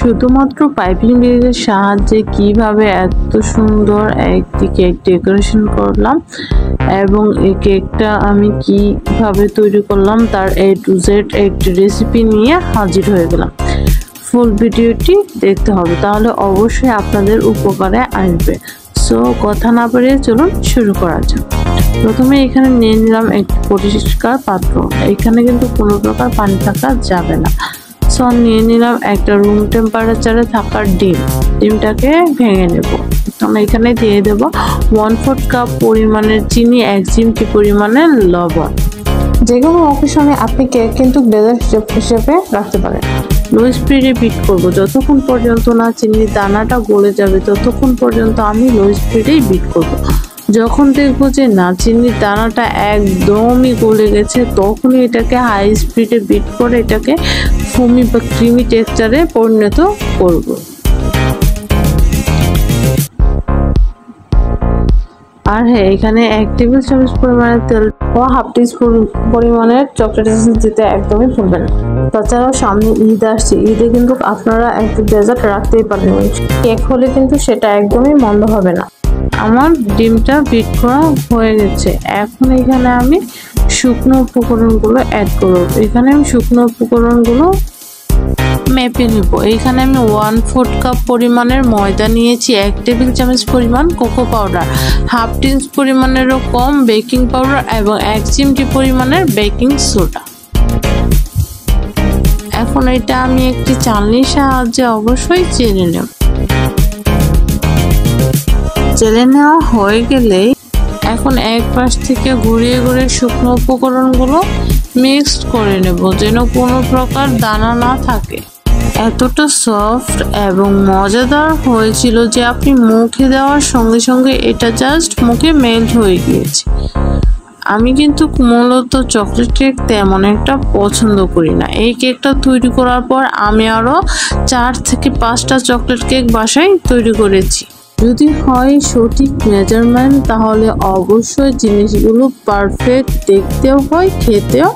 শুধুমাত্র পাইপিং ব্যাগের সাহায্যে কিভাবে এত সুন্দর একটি কেক ডেকোরেশন করলাম এবং এই কেকটা আমি কিভাবে তৈরি করলাম তার A to Z একটি রেসিপি নিয়ে হাজির হয়ে গেলাম। ফুল ভিডিওটি দেখতে হবে, তাহলে অবশ্যই আপনাদের উপকারে আসবে। সো কথা না বাড়িয়ে চলুন শুরু করা যাক। প্রথমে এখানে নিয়ে নিলাম একটি পরিষ্কার পাত্র, এখানে কিন্তু কোনো প্রকার পানি থাকা যাবে না। সো নিয়ে নিলাম একটা রুম টেম্পারেচারে থাকা ডিমটাকে ভেঙে নেব। এখানে দিয়ে দেব 1/4 কাপ পরিমাণের চিনি, 1 চিমটি পরিমাণের লবণ। যে কোনো অকেশনে আপনি কেক কিন্তু ডেজার্ট হিসেবে রাখতে পারেন। লো স্পিডে বিট করব যতক্ষণ পর্যন্ত না চিনির দানাটা গলে যাবে, ততক্ষণ পর্যন্ত আমি লো স্পিডেই বিট করব। যখন দেখবো যে না চিনির দানাটা একদমই গলে গেছে, তখনই এটাকে হাই স্পিডে বিট করে এটাকে ফোমি বা ক্রিমি টেক্সচারে পরিণত করব। আর হ্যাঁ, এখানে 1 টেবিল চামচ পরিমাণের তেল ও 1/2 টিস্পুন পরিমাণের চকলেট এসেন্স দিতে একদমই ভুলবেন না। তাছাড়াও সামনে ঈদ আসছে, ঈদে কিন্তু আপনারা একটু ডেজার্ট রাখতেই পারেন। কেক হলে কিন্তু সেটা একদমই মন্দ হবে না। আমার ডিমটা বিট করা হয়ে গেছে। এখন এখানে আমি শুকনো উপকরণগুলো অ্যাড করব। এখানে আমি শুকনো উপকরণগুলো মেপে নেব। এইখানে আমি 1/4 কাপ পরিমাণের ময়দা নিয়েছি, 1 টেবিল চামচ পরিমাণ কোকো পাউডার, 1/2 টিস্পুন পরিমাণেরও কম বেকিং পাউডার এবং 1 চিমটি পরিমাণের বেকিং সোডা। এখন এটা আমি একটি চালনির সাহায্যে অবশ্যই চেলে নেব। চেলে নেওয়া হয়ে গেলেই এখন এক পাশ থেকে ঘুরিয়ে ঘুরিয়ে শুকনো উপকরণগুলো মিক্সড করে নেব, যেন কোনো প্রকার দানা না থাকে। এতটা সফট এবং মজাদার হয়েছিল যে আপনি মুখে দেওয়ার সঙ্গে সঙ্গে এটা জাস্ট মুখে মেল্ট হয়ে গিয়েছে। আমি কিন্তু মূলত চকলেট কেক তেমন একটা পছন্দ করি না। এই কেকটা তৈরি করার পর আমি আরও 4 থেকে 5টা চকলেট কেক বাসায় তৈরি করেছি। যদি হয় সঠিক মেজারমেন্ট, তাহলে অবশ্যই জিনিসগুলো পারফেক্ট দেখতেও হয়, খেতেও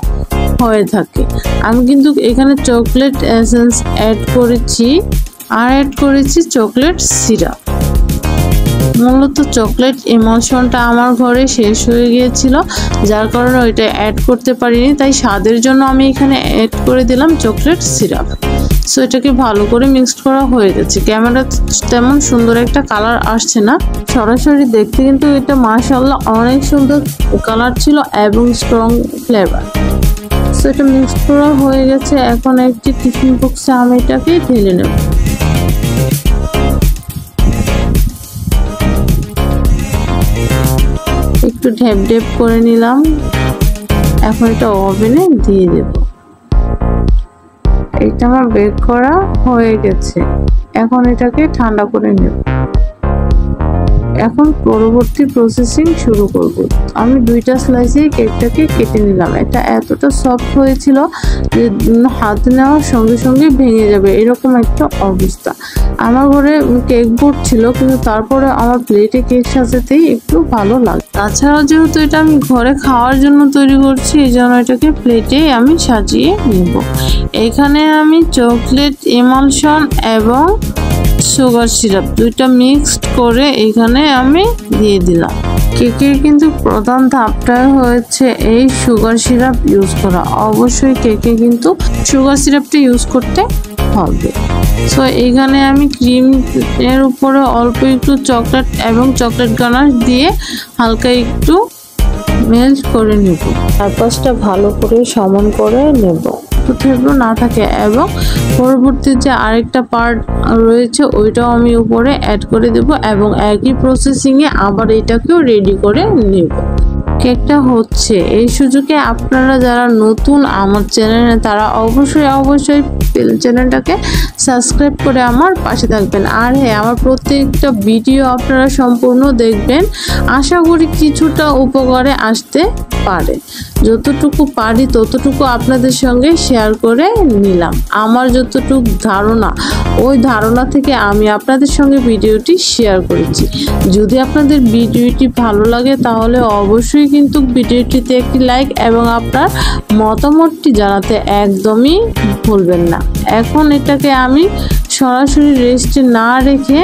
হয়ে থাকে। আমি কিন্তু এখানে চকলেট এসেন্স অ্যাড করেছি আর অ্যাড করেছি চকলেট সিরাপ। মূলত চকলেট ইমলশনটা আমার ঘরে শেষ হয়ে গিয়েছিল, যার কারণে ওইটা অ্যাড করতে পারিনি, তাই স্বাদের জন্য আমি এখানে অ্যাড করে দিলাম চকলেট সিরাপ। সো এটাকে ভালো করে মিক্সড করা হয়ে গেছে। ক্যামেরা তেমন সুন্দর একটা কালার আসছে না, সরাসরি দেখতে কিন্তু এটা মাশাআল্লাহ অনেক সুন্দর কালার ছিল এবং স্ট্রং ফ্লেভার। সো এটা মিক্সড করা হয়ে গেছে। এখন একটি টিফিন বক্সে আমি এটাকে ঢেলে নেব। একটু ঢেপ করে নিলাম। এখন এটা ওভেনে দিয়ে দেব। এটা আমার বেক করা হয়ে গেছে। এখন এটাকে ঠান্ডা করে নেব। এখন পরবর্তী প্রসেসিং শুরু করব। আমি 2টা স্লাইসে কেকটাকে কেটে নিলাম। এটা এতটা সফট হয়েছিল যে হাতে নেওয়ার সঙ্গে সঙ্গে ভেঙে যাবে, এরকম একটা অবস্থা। আমার ঘরে কেক বোর্ড ছিল, কিন্তু তারপরে আমার প্লেটে কেক সাজাতেই একটু ভালো লাগে। তাছাড়াও যেহেতু এটা আমি ঘরে খাওয়ার জন্য তৈরি করছি, এই জন্য এটাকে প্লেটে আমি সাজিয়ে নেব। এখানে আমি চকলেট ইমালশন এবং সুগার সিরাপ 2টা মিক্সড করে এখানে আমি দিয়ে দিলাম। কেকের কিন্তু প্রধান ধাপটা হচ্ছে এই সুগার সিরাপ ইউজ করা। অবশ্যই কেকে কিন্তু সুগার সিরাপটা ইউজ করতে হবে। সো এখানে আমি ক্রিম এর উপরে অল্প একটু চকলেট এবং চকলেট গানাশ দিয়ে হালকা একটু মেল্ট করে নেব। চারপাশটা ভালো করে সমান করে নেব, থেবড়ো না থাকে। এবং পরবর্তী যে আরেকটা পার্ট রয়েছে ওইটাও আমি উপরে অ্যাড করে দেব এবং একই প্রসেসিংয়ে আবার এটাকেও রেডি করে নেব। কেকটা হচ্ছে এই সুযোগে আপনারা যারা নতুন আমার চ্যানেলে, তারা অবশ্যই চ্যানেলটাকে সাবস্ক্রাইব করে আমার পাশে থাকবেন। আর হ্যাঁ, আমার প্রত্যেকটা ভিডিও আপনারা সম্পূর্ণ দেখবেন। আশা করি কিছুটা উপকারে আসতে পারে। যতটুকু পারি ততটুকু আপনাদের সঙ্গে শেয়ার করে নিলাম। আমার যতটুকু ধারণা, ওই ধারণা থেকে আমি আপনাদের সঙ্গে ভিডিওটি শেয়ার করেছি। যদি আপনাদের ভিডিওটি ভালো লাগে তাহলে অবশ্যই কিন্তু ভিডিওটিতে একটি লাইক এবং আপনার মতামতটি জানাতে একদমই ভুলবেন না। এখন এটাকে আমি সরাসরি রেস্টে না রেখে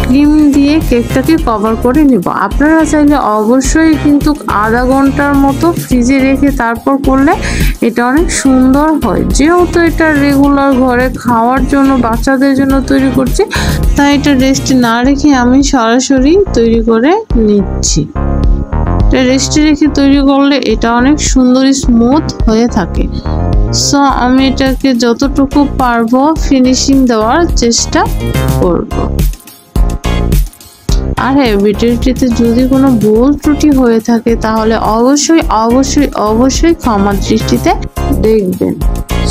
ক্রিম দিয়ে কেকটাকে কভার করে নিব। আপনারা চাইলে অবশ্যই কিন্তু আধা ঘন্টার মতো ফ্রিজে রেখে তারপর করলে এটা অনেক সুন্দর হয়। যেহেতু এটা রেগুলার ঘরে খাওয়ার জন্য বাচ্চাদের জন্য তৈরি করছি, তাই এটা রেস্টে না রেখে আমি সরাসরি তৈরি করে নিচ্ছি। এটা রেস্টে রেখে তৈরি করলে এটা অনেক সুন্দর স্মুথ হয়ে থাকে। সো আমি এটাকে যতটুকু পারবো ফিনিশিং দেওয়ার চেষ্টা করব। আর হ্যাঁ, ভিডিওটিতে যদি কোনো ভুল ত্রুটি হয়ে থাকে তাহলে অবশ্যই অবশ্যই অবশ্যই ক্ষমার দৃষ্টিতে দেখবেন।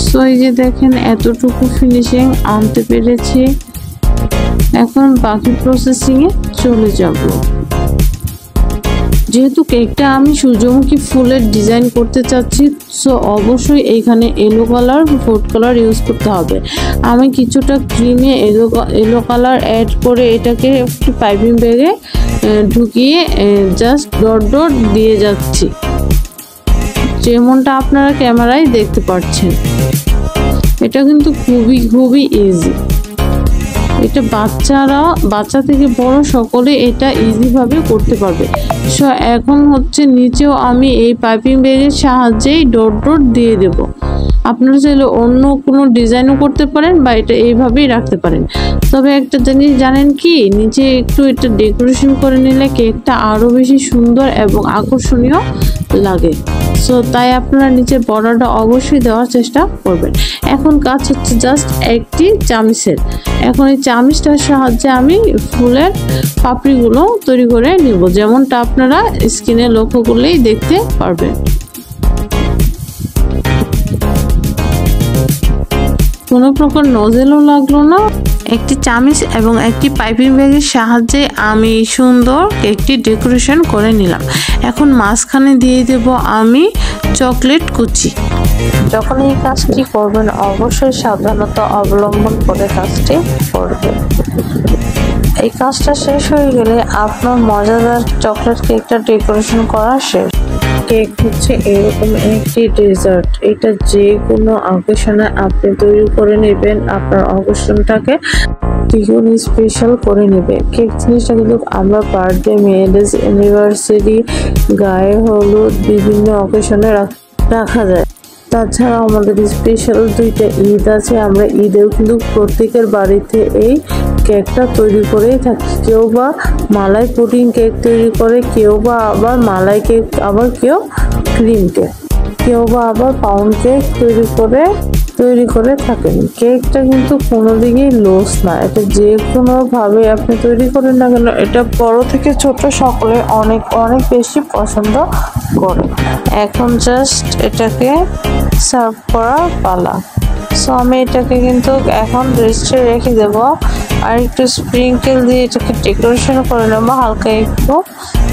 সো এই যে দেখেন এতটুকু ফিনিশিং আনতে পেরেছি। এখন বাকি প্রসেসিংয়ে চলে যাব। যেহেতু কেকটা আমি সূর্যমুখী ফুলের ডিজাইন করতে চাচ্ছি, সো অবশ্যই এইখানে এলো কালার, ফুড কালার ইউজ করতে হবে। আমি কিছুটা ক্রিমে এলো কালার অ্যাড করে এটাকে একটু পাইপিং ব্যাগে ঢুকিয়ে জাস্ট ডট ডট দিয়ে যাচ্ছি, যেমনটা আপনারা ক্যামেরায় দেখতে পাচ্ছেন। এটা কিন্তু খুবই ইজি। এটা বাচ্চা থেকে বড় সকলে এটা ইজিভাবে করতে পারবে। সো এখন হচ্ছে নিচেও আমি এই পাইপিং ব্যাগের সাহায্যেই ডট ডট দিয়ে দেব। আপনারা চাইলে অন্য কোনো ডিজাইনও করতে পারেন বা এটা এইভাবেই রাখতে পারেন। তবে একটা জিনিস জানেন কি, নিচে একটু এটা ডেকোরেশন করে নিলে কেকটা আরও বেশি সুন্দর এবং আকর্ষণীয় লাগে। সো তাই আপনারা নিচের বর্ডারটা অবশ্যই দেওয়ার চেষ্টা করবেন। এখন কাজ হচ্ছে জাস্ট একটি চামিচের। এখন এই চামিচটার সাহায্যে আমি ফুলের পাপড়িগুলো তৈরি করে নিব, যেমনটা আপনারা স্ক্রিনে লক্ষ্য করলেই দেখতে পারবেন। কোনো প্রকার নজেলও লাগলো না। একটি চামিচ এবং একটি পাইপিং ব্যাগের সাহায্যে আমি সুন্দর কেকটি ডেকোরেশন করে নিলাম। এখন মাঝখানে দিয়ে দেব আমি চকলেট কুচি। যখন এই কাজটি করবেন অবশ্যই সাবধানতা অবলম্বন করে কাজটি করবেন। এই কাজটা শেষ হয়ে গেলে আপনার মজাদার চকলেট কেকটা ডেকোরেশন করা শেষ। কেক হচ্ছে এরকম একটি ডেজার্ট। এটা যে কোনো অকেশনে আপনি তৈরি করে নেবেন, আপনার অকেশনটাকে দ্বিগুণ স্পেশাল করে নেবে। কেক জিনিসটা কিন্তু আমরা বার্থডে, ম্যারেজ, অ্যানিভার্সারি, গায়ে হলুদ বিভিন্ন অকেশনে রাখা যায়। তাছাড়া আমাদের স্পেশাল 2টা ঈদ আছে, আমরা ঈদেও কিন্তু প্রত্যেকের বাড়িতে এই কেকটা তৈরি করেই থাকি। কেউ বা মালাই পুডিং কেক তৈরি করে, কেউ বা আবার মালাই কেক, আবার কেউ ক্রিম কেক, কেউ বা আবার পাউন্ড কেক তৈরি করে থাকেন। কেকটা কিন্তু কোনো দিকেই লস না। এটা যে কোনোভাবে আপনি তৈরি করেন না কেন, এটা বড় থেকে ছোট সকলে অনেক অনেক বেশি পছন্দ করে। এখন জাস্ট এটাকে সার্ভ করার পালা। সো আমি এটাকে কিন্তু এখন রেস্টে রেখে দেব, আর একটু স্প্রিঙ্কেল দিয়ে এটাকে ডেকোরেশন করে নেবো হালকা একটু।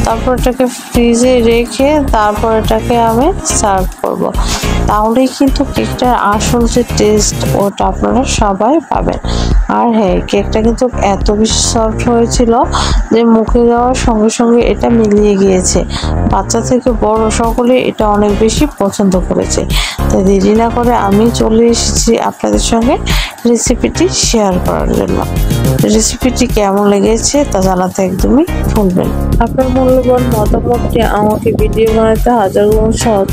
তারপর এটাকে ফ্রিজে রেখে তারপর এটাকে আমি সার্ভ করব। তাহলেই কিন্তু কেকটার আসল যে টেস্ট ওটা আপনারা সবাই পাবেন। আর হ্যাঁ, কেকটা কিন্তু এত বেশি সফট হয়েছিল যে মুখে দেওয়ার সঙ্গে সঙ্গে এটা মিলিয়ে গিয়েছে। বাচ্চা থেকে বড় সকলে এটা অনেক বেশি পছন্দ করেছে। তাই দেরি না করে আমি চলে এসেছি আপনাদের সঙ্গে রেসিপিটি শেয়ার করার জন্য। রেসিপিটি কেমন লেগেছে তা জানাতে একদমই ভুলবেন। আপনার মূল্যবান মতামতটি আমাকে ভিডিও বানাতে হাজার গুণ সহজ